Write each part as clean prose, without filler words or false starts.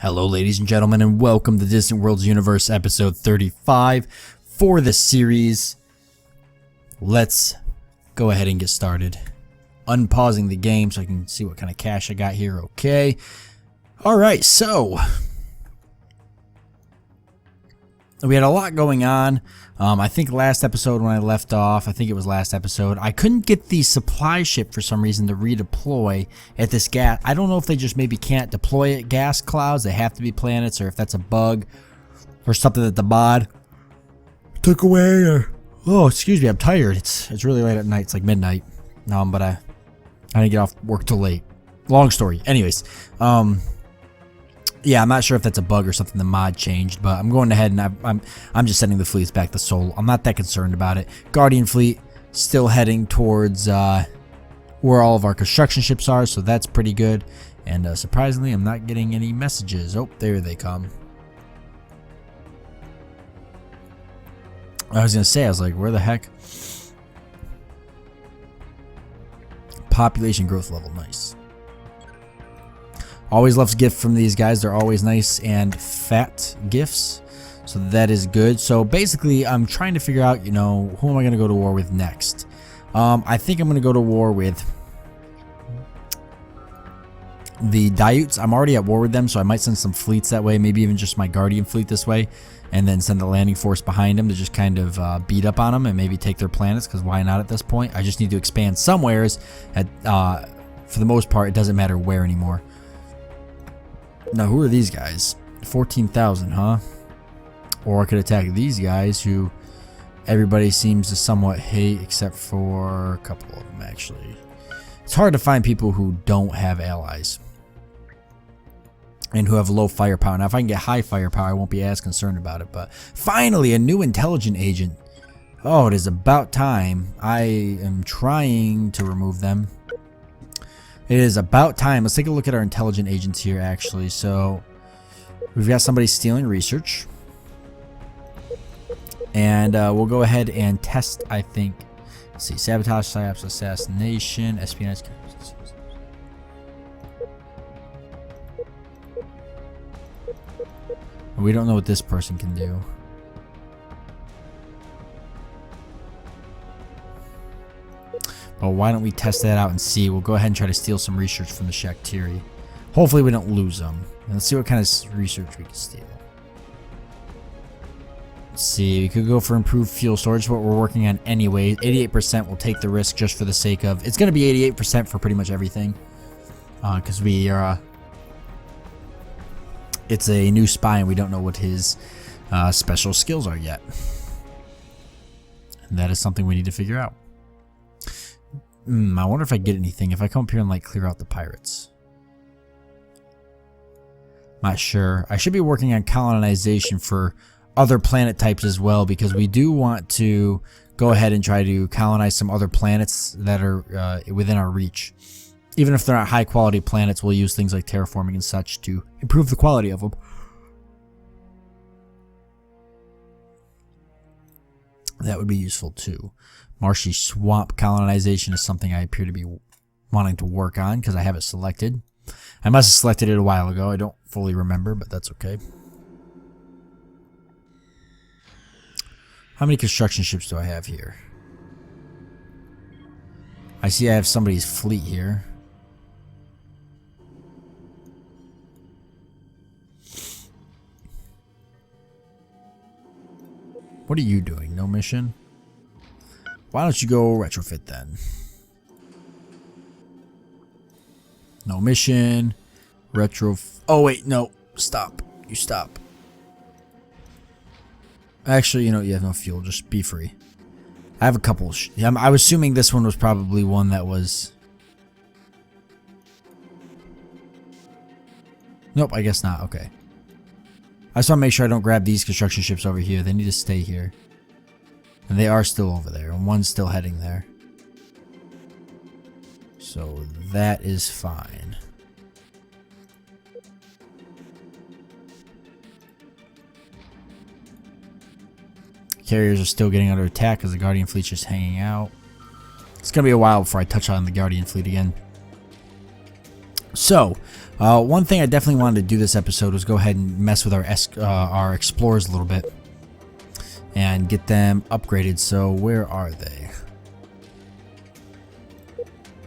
Hello ladies and gentlemen, and welcome to Distant Worlds Universe episode 35 for this series. Let's go ahead and get started. Unpausing the game so I can see what kind of cash I got here. Okay. Alright, so we had a lot going on. I think last episode when I left off, I couldn't get the supply ship for some reason to redeploy at this gas. I don't know if they just maybe can't deploy at gas clouds. They have to be planets, or if that's a bug or something that the mod took away. Or oh, excuse me, I'm tired. It's really late at night. It's like midnight. But I didn't get off work till late. Long story. Anyways, yeah, I'm not sure if that's a bug or something the mod changed, but I'm going ahead and I'm just sending the fleets back to Sol. I'm not that concerned about it. Guardian fleet still heading towards where all of our construction ships are, so that's pretty good. And surprisingly, I'm not getting any messages. Oh, there they come. I was like, where the heck? Population growth level, nice. Always loves gifts from these guys. They're always nice and fat gifts. So that is good. So basically, I'm trying to figure out, who am I going to go to war with next? I think I'm going to go to war with the Sabouts. I'm already at war with them, so I might send some fleets that way. Maybe even just my Guardian fleet this way. And then send the landing force behind them to just kind of beat up on them and maybe take their planets. Because why not at this point? I just need to expand somewheres. For the most part, it doesn't matter where anymore. Now, who are these guys? 14,000, huh? Or I could attack these guys who everybody seems to somewhat hate, except for a couple of them, actually. It's hard to find people who don't have allies and who have low firepower. Now, if I can get high firepower, I won't be as concerned about it. But finally, a new intelligent agent. Oh, it is about time. I am trying to remove them. It is about time. Let's take a look at our intelligent agents here, actually. So, we've got somebody stealing research. And we'll go ahead and test, I think. Let's see. Sabotage, psyops, assassination, espionage. We don't know what this person can do. Well, why don't we test that out and see? We'll go ahead and try to steal some research from the Shaktiri. Hopefully we don't lose them. And let's see what kind of research we can steal. Let's see, we could go for improved fuel storage, what we're working on anyway. 88% will take the risk just for the sake of... It's going to be 88% for pretty much everything. Because we are... It's a new spy and we don't know what his special skills are yet. And that is something we need to figure out. I wonder if I get anything if I come up here and like clear out the pirates. Not sure. I should be working on colonization for other planet types as well, because we do want to go ahead and try to colonize some other planets that are within our reach. Even if they're not high quality planets, we'll use things like terraforming and such to improve the quality of them. That would be useful too. Marshy swamp colonization is something I appear to be wanting to work on because I have it selected. I must have selected it a while ago. I don't fully remember, but that's okay. How many construction ships do I have here? I see I have somebody's fleet here. What are you doing? No mission? Why don't you go retrofit then? No mission. Oh wait, no. Stop. You stop. Actually, you have no fuel. Just be free. I have a couple. I was assuming this one was probably one that was... Nope, I guess not. Okay. I just want to make sure I don't grab these construction ships over here. They need to stay here. And they are still over there, and one's still heading there. So that is fine. Carriers are still getting under attack because the Guardian fleet's just hanging out. It's going to be a while before I touch on the Guardian fleet again. So, one thing I definitely wanted to do this episode was go ahead and mess with our explorers a little bit and get them upgraded. So, where are they?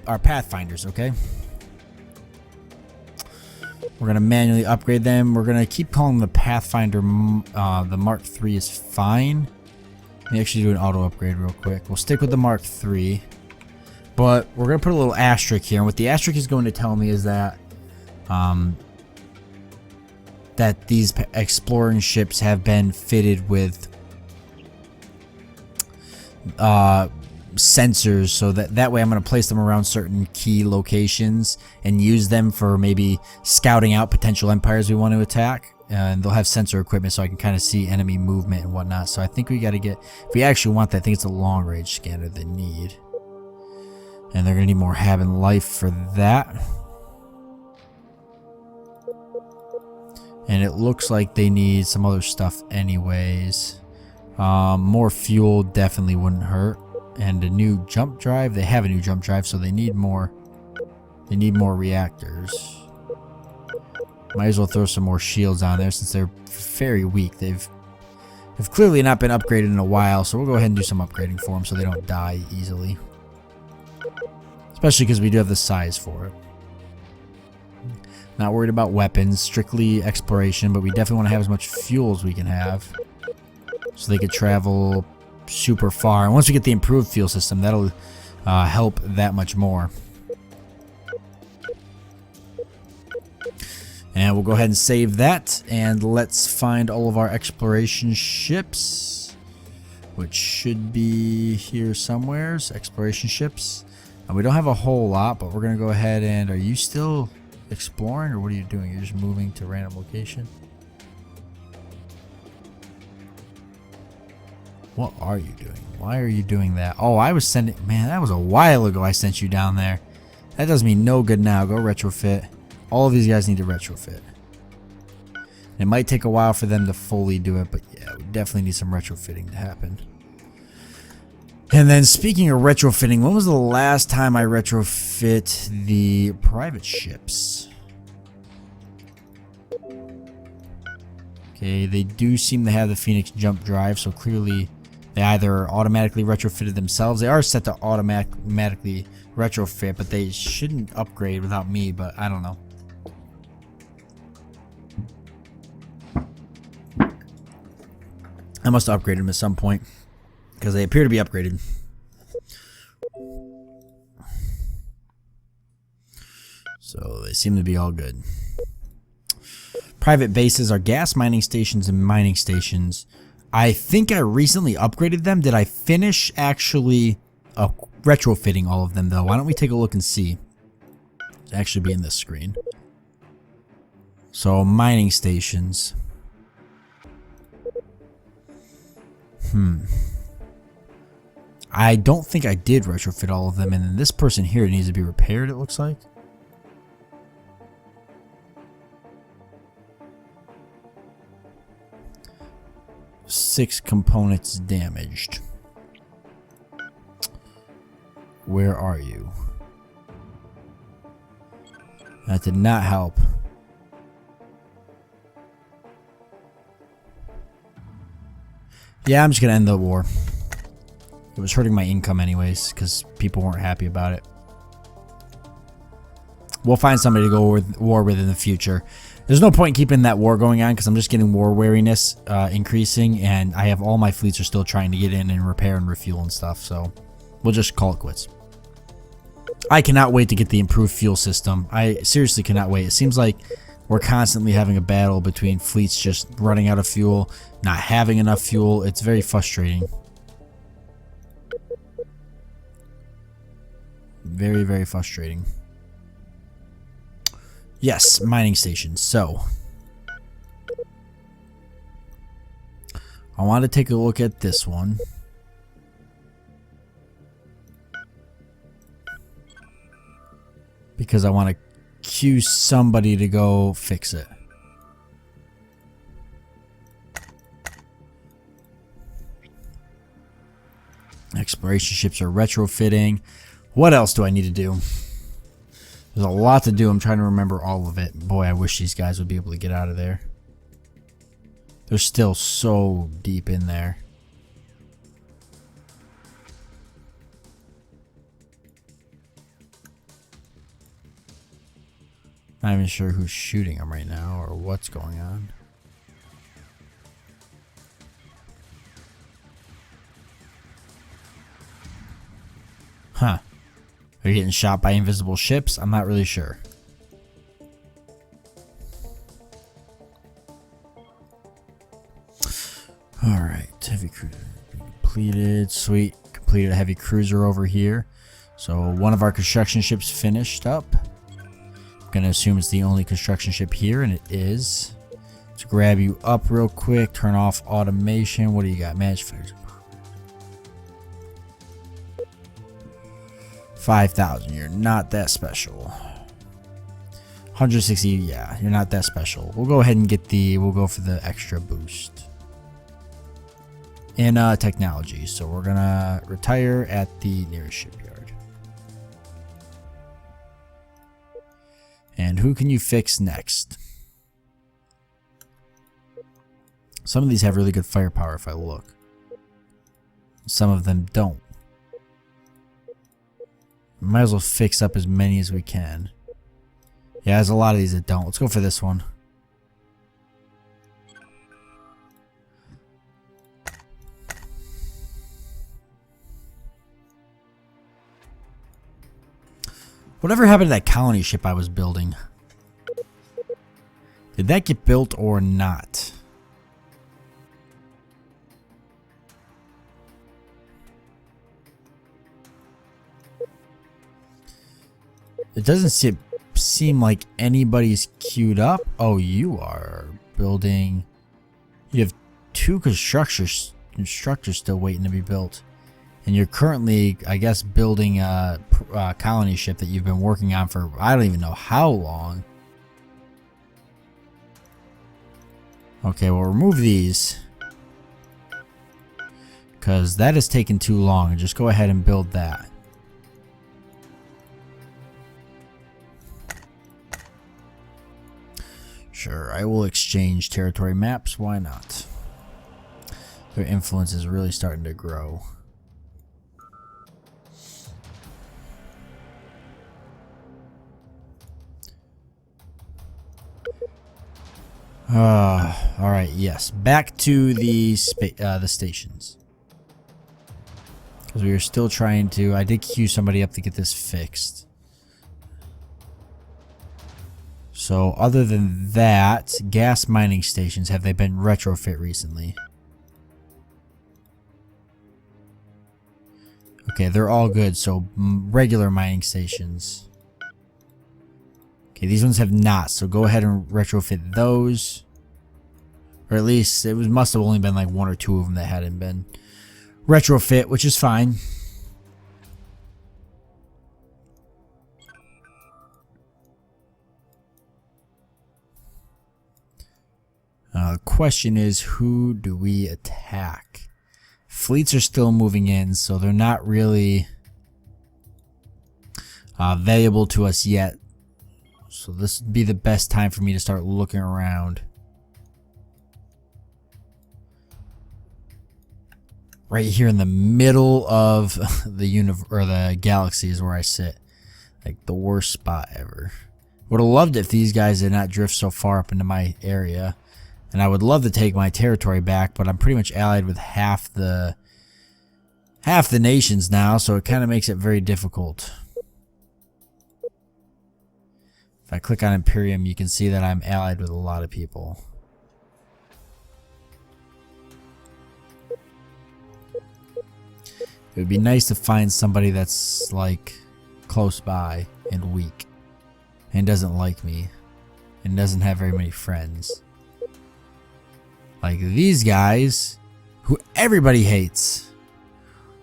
Our Pathfinders, okay? We're going to manually upgrade them. We're going to keep calling the Pathfinder, the Mark III is fine. Let me actually do an auto upgrade real quick. We'll stick with the Mark III. But we're going to put a little asterisk here. And what the asterisk is going to tell me is that that these exploring ships have been fitted with sensors, so that way I'm going to place them around certain key locations and use them for maybe scouting out potential empires we want to attack. And they'll have sensor equipment so I can kind of see enemy movement and whatnot. So I think we got to get, if we actually want that, I think it's a long range scanner they need. And they're going to need more having life for that. And it looks like they need some other stuff anyways. More fuel definitely wouldn't hurt. And a new jump drive. They have a new jump drive, so they need more. They need more reactors. Might as well throw some more shields on there since they're very weak. They've clearly not been upgraded in a while, so we'll go ahead and do some upgrading for them so they don't die easily. Especially because we do have the size for it. Not worried about weapons, strictly exploration, but we definitely want to have as much fuel as we can have. So they could travel super far. And once we get the improved fuel system, that'll help that much more. And we'll go ahead and save that. And let's find all of our exploration ships, which should be here somewhere. Exploration ships. We don't have a whole lot, but we're going to go ahead and... Are you still exploring, or what are you doing? You're just moving to random location? What are you doing? Why are you doing that? Oh, I was sending... Man, that was a while ago I sent you down there. That does me no good now. Go retrofit. All of these guys need to retrofit. It might take a while for them to fully do it, but yeah, we definitely need some retrofitting to happen. And then speaking of retrofitting, when was the last time I retrofit the private ships? Okay, they do seem to have the Phoenix jump drive, so clearly they either automatically retrofitted themselves. They are set to automatically retrofit, but they shouldn't upgrade without me, but I don't know. I must have upgraded them at some point, because they appear to be upgraded. So they seem to be all good. Private bases are gas mining stations and mining stations. I think I recently upgraded them. Did I finish actually retrofitting all of them though? Why don't we take a look and see? It'll actually be in this screen. So mining stations. I don't think I did retrofit all of them, and then this person here needs to be repaired, it looks like. Six components damaged. Where are you? That did not help. Yeah, I'm just gonna end the war. It was hurting my income anyways, because people weren't happy about it. We'll find somebody to go war with in the future. There's no point in keeping that war going on, because I'm just getting war wariness increasing, and I have all my fleets are still trying to get in and repair and refuel and stuff, so we'll just call it quits. I cannot wait to get the improved fuel system. I seriously cannot wait. It seems like we're constantly having a battle between fleets just running out of fuel, not having enough fuel. It's very frustrating. Very, very frustrating. Yes, mining stations. So, I want to take a look at this one. Because I want to cue somebody to go fix it. Exploration ships are retrofitting. What else do I need to do? There's a lot to do. I'm trying to remember all of it. Boy, I wish these guys would be able to get out of there. They're still so deep in there. Not even sure who's shooting them right now or what's going on. Huh. Are you getting shot by invisible ships? I'm not really sure. Alright, heavy cruiser completed. Sweet. Completed a heavy cruiser over here. So one of our construction ships finished up. I'm going to assume it's the only construction ship here, and it is. Let's grab you up real quick. Turn off automation. What do you got? Manage fires. 5,000. You're not that special. 160. Yeah, you're not that special. We'll go ahead and get the. We'll go for the extra boost in technology. So we're gonna retire at the nearest shipyard. And who can you fix next? Some of these have really good firepower if I look. Some of them don't. Might as well fix up as many as we can. Yeah, there's a lot of these that don't. Let's go for this one. Whatever happened to that colony ship I was building? Did that get built or not? It doesn't seem like anybody's queued up. Oh, you are building. You have 2 constructors still waiting to be built. And you're currently, I guess, building a colony ship that you've been working on for I don't even know how long. Okay, we'll remove these. Because that is taking too long. Just go ahead and build that. Sure, I will exchange territory maps. Why not? Their influence is really starting to grow. All right. Yes, back to the stations, because we are still trying to. I did queue somebody up to get this fixed. So other than that, gas mining stations, have they been retrofit recently? Okay, they're all good. So regular mining stations. Okay, these ones have not. So go ahead and retrofit those. Or at least it must have only been like 1 or 2 of them that hadn't been retrofit, which is fine. The question is, who do we attack? Fleets are still moving in, so they're not really valuable to us yet. So this would be the best time for me to start looking around. Right here in the middle of the the galaxy is where I sit. Like the worst spot ever. Would have loved it if these guys did not drift so far up into my area. And I would love to take my territory back, but I'm pretty much allied with half the nations now, so it kind of makes it very difficult. If I click on Imperium, you can see that I'm allied with a lot of people. It would be nice to find somebody that's like close by and weak and doesn't like me and doesn't have very many friends. Like these guys who everybody hates.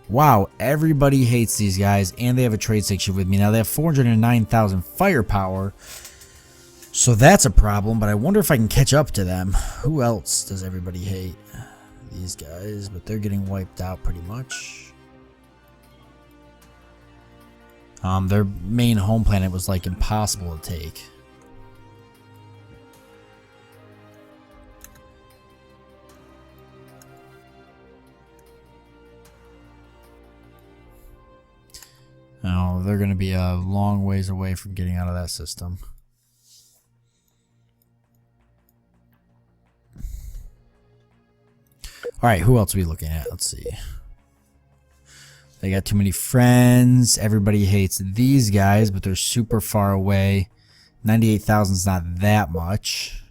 Wow, everybody hates these guys, and they have a trade section with me. Now they have 409,000 firepower, so that's a problem, but I wonder if I can catch up to them. Who else does everybody hate? These guys, but they're getting wiped out pretty much. Their main home planet was like impossible to take. Oh, they're going to be a long ways away from getting out of that system. Alright, who else are we looking at? Let's see. They got too many friends. Everybody hates these guys, but they're super far away. 98,000 is not that much.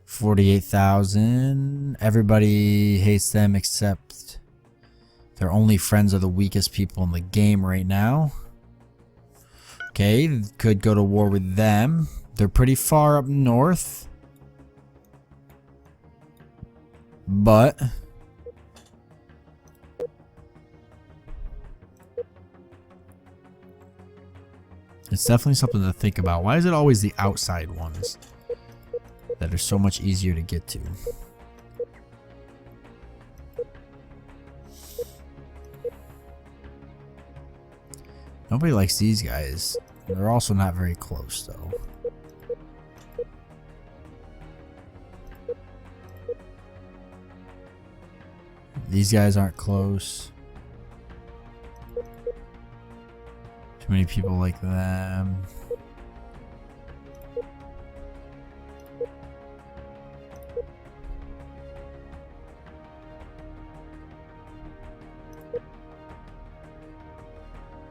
48,000. Everybody hates them except their only friends are the weakest people in the game right now. Okay, could go to war with them. They're pretty far up north. But it's definitely something to think about. Why is it always the outside ones that are so much easier to get to? Nobody likes these guys. They're also not very close, though. These guys aren't close. Too many people like them.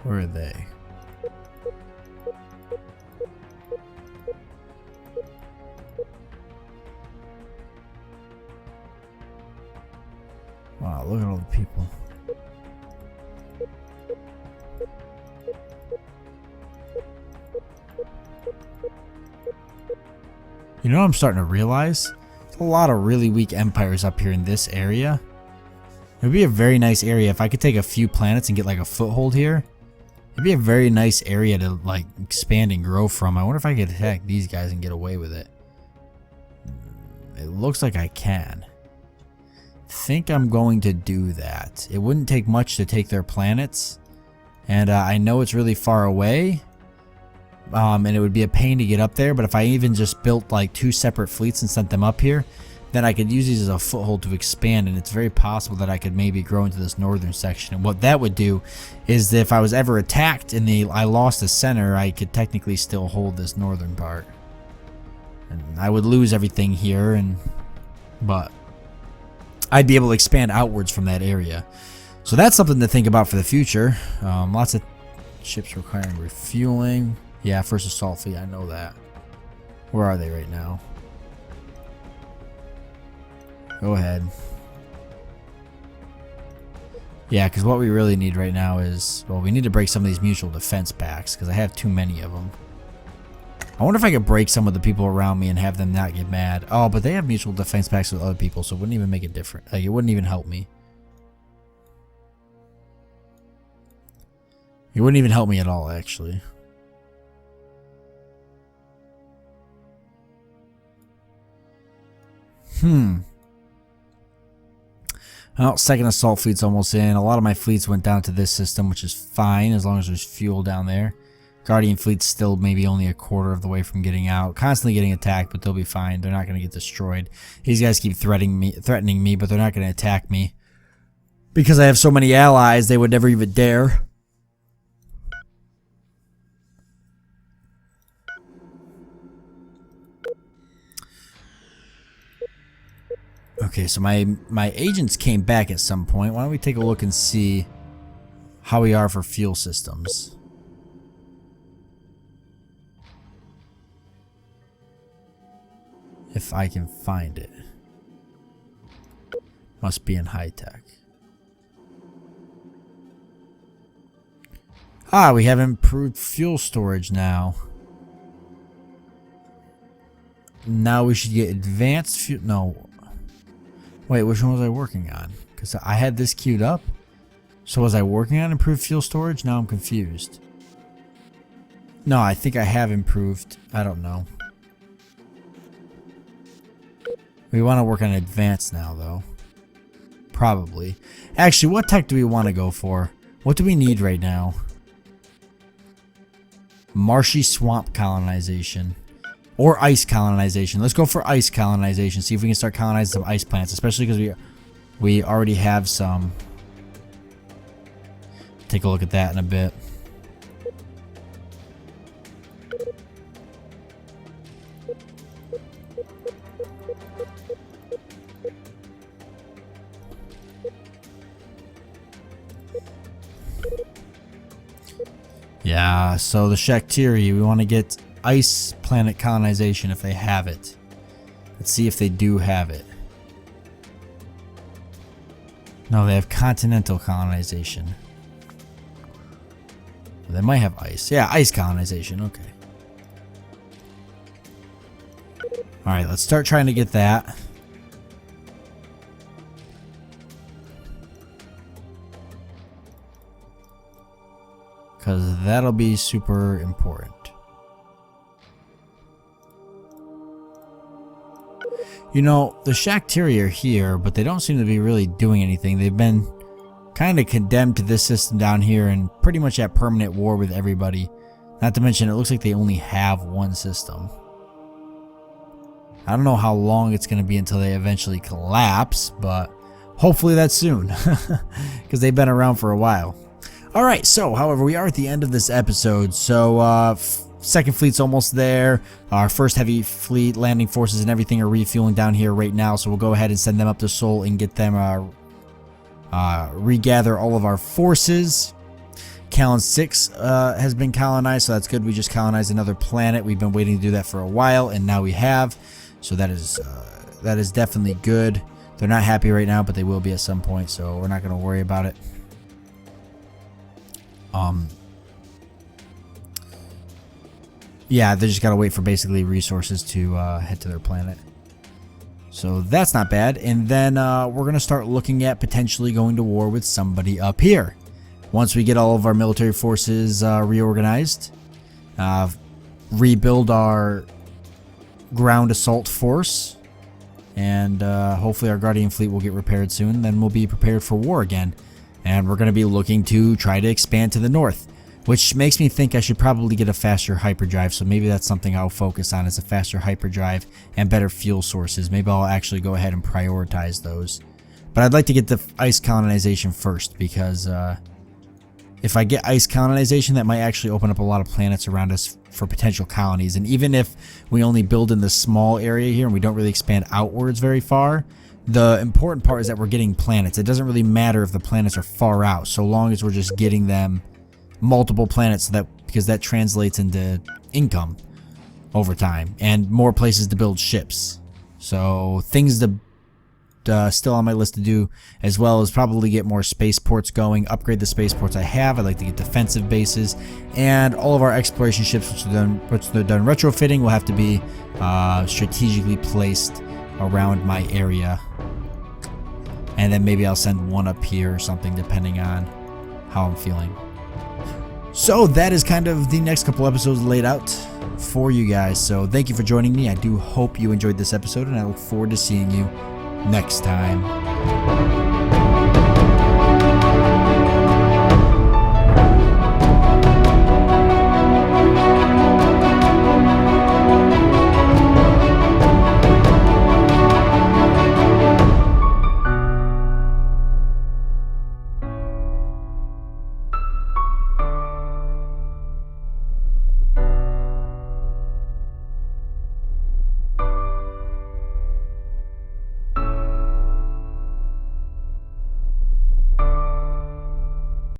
Where are they? Wow, look at all the people. You know what I'm starting to realize? There's a lot of really weak empires up here in this area. It would be a very nice area if I could take a few planets and get like a foothold here. It'd be a very nice area to like expand and grow from. I wonder if I could attack these guys and get away with it. It looks like I can. Think I'm going to do that. It wouldn't take much to take their planets. And I know it's really far away. And it would be a pain to get up there. But if I even just built like 2 separate fleets and sent them up here, then I could use these as a foothold to expand, and it's very possible that I could maybe grow into this northern section. And what that would do is that if I was ever attacked and I lost the center, I could technically still hold this northern part. And I would lose everything here, but I'd be able to expand outwards from that area. So that's something to think about for the future. Lots of ships requiring refueling. Yeah, first assault fleet, I know that. Where are they right now? Go ahead. Yeah, because what we really need right now is, well, we need to break some of these mutual defense pacts because I have too many of them. I wonder if I could break some of the people around me and have them not get mad. Oh, but they have mutual defense pacts with other people, so it wouldn't even make it different. Like, it wouldn't even help me. It wouldn't even help me at all, actually. Well, second assault fleet's almost in. A lot of my fleets went down to this system, which is fine as long as there's fuel down there. Guardian fleet's still maybe only a quarter of the way from getting out. Constantly getting attacked, but they'll be fine. They're not going to get destroyed. These guys keep threatening me, but they're not going to attack me. Because I have so many allies, they would never even dare. Okay, so my agents came back at some point. Why don't we take a look and see how we are for fuel systems? If I can find it. Must be in high tech. Ah, we have improved fuel storage now. Now we should get advanced fuel. No. Wait, which one was I working on? Because I had this queued up. So was I working on improved fuel storage? Now I'm confused. No, I think I have improved. I don't know. We want to work on advanced now, though. Probably. Actually, what tech do we want to go for? What do we need right now? Marshy swamp colonization. Or ice colonization. Let's go for ice colonization. See if we can start colonizing some ice plants. Especially because we already have some. Take a look at that in a bit. Yeah, so the Shakhtiri, we want to get ice planet colonization if they have it. Let's see if they do have it. No, they have continental colonization. They might have ice. Yeah, ice colonization. Okay. Alright, let's start trying to get that. Because that'll be super important. You know, the Shakhtiri are here, but they don't seem to be really doing anything. They've been kind of condemned to this system down here and pretty much at permanent war with everybody. Not to mention, it looks like they only have one system. I don't know how long it's going to be until they eventually collapse, but hopefully that's soon. Because they've been around for a while. Alright, so, however, we are at the end of this episode, so, second fleet's almost there. Our first heavy fleet, landing forces and everything are refueling down here right now, so we'll go ahead and send them up to Seoul and get them, regather all of our forces. Callan 6, has been colonized, so that's good. We just colonized another planet. We've been waiting to do that for a while, and now we have, so that is definitely good. They're not happy right now, but they will be at some point, so we're not going to worry about it. Yeah, they just gotta wait for basically resources to head to their planet. So that's not bad. And then we're gonna start looking at potentially going to war with somebody up here. Once we get all of our military forces reorganized, rebuild our ground assault force, and hopefully our Guardian fleet will get repaired soon. Then we'll be prepared for war again. And we're going to be looking to try to expand to the north, which makes me think I should probably get a faster hyperdrive. So maybe that's something I'll focus on, is a faster hyperdrive and better fuel sources. Maybe I'll actually go ahead and prioritize those. But I'd like to get the ice colonization first, because if I get ice colonization, that might actually open up a lot of planets around us for potential colonies. And even if we only build in this small area here and we don't really expand outwards very far, the important part is that we're getting planets. It doesn't really matter if the planets are far out, so long as we're just getting them multiple planets, because that translates into income over time and more places to build ships. So things to still on my list to do, as well as probably get more spaceports going, upgrade the spaceports I have. I'd like to get defensive bases, and all of our exploration ships, which they're done retrofitting, will have to be strategically placed around my area. And then maybe I'll send one up here or something, depending on how I'm feeling. So that is kind of the next couple episodes laid out for you guys. So thank you for joining me. I do hope you enjoyed this episode, and I look forward to seeing you next time.